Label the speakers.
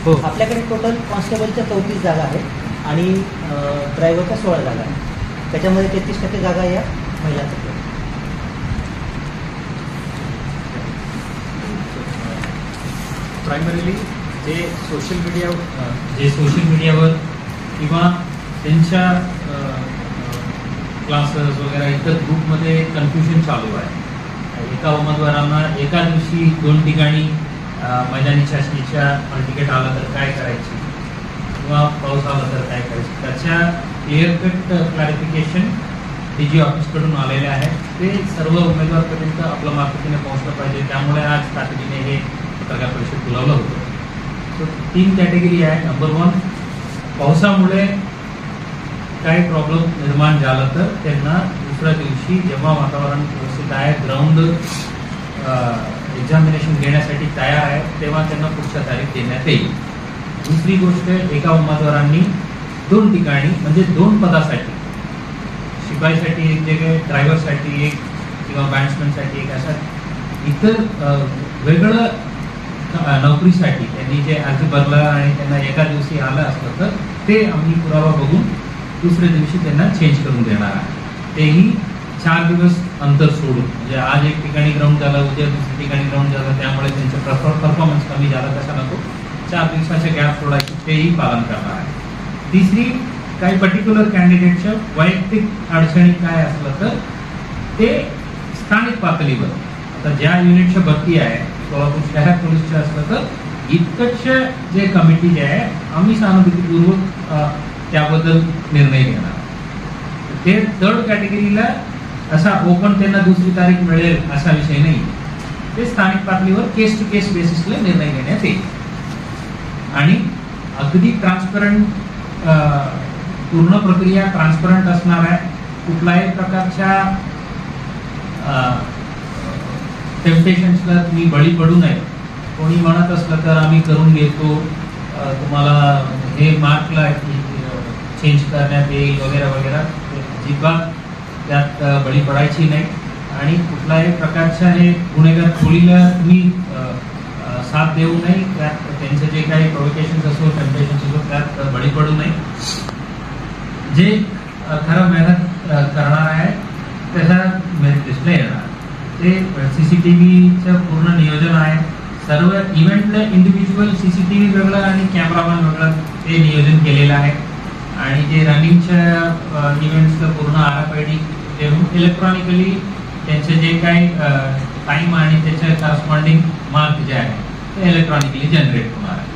Speaker 1: हो.
Speaker 2: आपल्याकडे टोटल कॉन्स्टेबलच्या 34 जागा आहेत आणि ड्रायव्हरच्या 16 जागा आहेत. त्याच्यामध्ये 33% जागा या महिलांसाठी.
Speaker 1: प्रायमरीली जे सोशल मीडियावर किंवा त्यांच्या क्लासेस वगैरे इतर ग्रुपमध्ये कन्फ्युजन चालू आहे. एका उमेदवारांना एका दिवशी 2 ठिकाणी मैदानी चाचणीच्या तिकीट आलं तर काय करायची किंवा पाऊस आला तर काय करायचं, त्याच्या क्लिअर कट क्लॅरिफिकेशन DG ऑफिसकडून आलेले आहे. ते सर्व उमेदवारपर्यंत आपल्या मार्फतीने पोहोचलं पाहिजे. त्यामुळे आज तातडीने हे पत्रकार परिषद बोलावलं होतं. सो 3 कॅटेगरी आहे. नंबर 1, पावसामुळे काही प्रॉब्लेम निर्माण झाला तर त्यांना दुसऱ्या दिवशी जेव्हा वातावरण व्यवस्थित आहे, ग्राउंड एक्झामिनेशन घेण्यासाठी तयार आहे, तेव्हा त्यांना पुढच्या तारीख देण्यात येईल. दुसरी गोष्ट, एका उमेदवारांनी 2 ठिकाणी म्हणजे 2 पदासाठी, शिपाईसाठी एक जगह, ड्रायव्हरसाठी एक किंवा बॅट्समनसाठी एक, अशा इतर वेगळं नोकरीसाठी त्यांनी जे अर्ज भरला आणि त्यांना एका दिवशी आलं असतं तर ते आम्ही पुरावा बघून दुसऱ्या दिवशी त्यांना चेंज करून देणार आहे. तेही 4 दिवस अंतर सोडून, म्हणजे आज एक ठिकाणी ग्राउंड झालं, उद्या दुसऱ्या ठिकाणी ग्राउंड झालं, त्यामुळे त्यांचं परफॉर्मन्स कमी झाला तसा नको. 4 दिवसाचे गॅप सोडायचे, तेही पालन करणार आहे. तिसरी, काही पर्टिक्युलर कॅन्डिडेटच्या वैयक्तिक अडचणी काय असलं तर ते स्थानिक पातळीवर, आता ज्या युनिटच्या भरती आहे सोलापूर शहर पोलीसच्या असलं तर इतकंच जे कमिटी जे आहे आम्ही सहानुभूतीपूर्वक त्याबद्दल निर्णय घेणार. ते 3rd कॅटेगरीला असा ओपन त्यांना दुसरी तारीख मिळेल असा विषय नाही. ते स्थानिक पातळीवर केस टू केस बेसिसला निर्णय घेण्यात येईल आणि अगदी ट्रान्सपरंट, पूर्ण प्रक्रिया ट्रान्सपरंट असणार आहे. कुठल्याही प्रकारच्या टेम्पटेशन्सला तुम्ही बळी पडू नये. कोणी म्हणत असलं तर आम्ही करून घेतो, तुम्हाला हे मार्कला चेंज करण्यात येईल वगैरे वगैरे, अजिबात त्यात बळी पडायची नाही. आणि कुठल्याही प्रकारच्या हे गुन्हेगार खोलीला तुम्ही साथ देऊ नये. त्यात त्यांचे जे काही प्रोव्होकेशन्स असो, टेम्पटेशन्स असो, त्यात बळी पडू नये. जे खरं मेहनत करणार आहे त्याचा मेरिट लिस्टला येणार. ते CCTVचं पूर्ण नियोजन आहे. सर्व इव्हेंटला इंडिव्हिज्युअल CCTV वेगळं आणि कॅमेरामॅन वेगळं ते नियोजन केलेलं आहे. आणि जे रनिंगच्या इव्हेंट्सचं पूर्ण RFID देऊन इलेक्ट्रॉनिकली त्यांचे जे काही टाईम आणि त्याच्या करस्पॉन्डिंग मार्क जे आहे ते इलेक्ट्रॉनिकली जनरेट होणार आहे.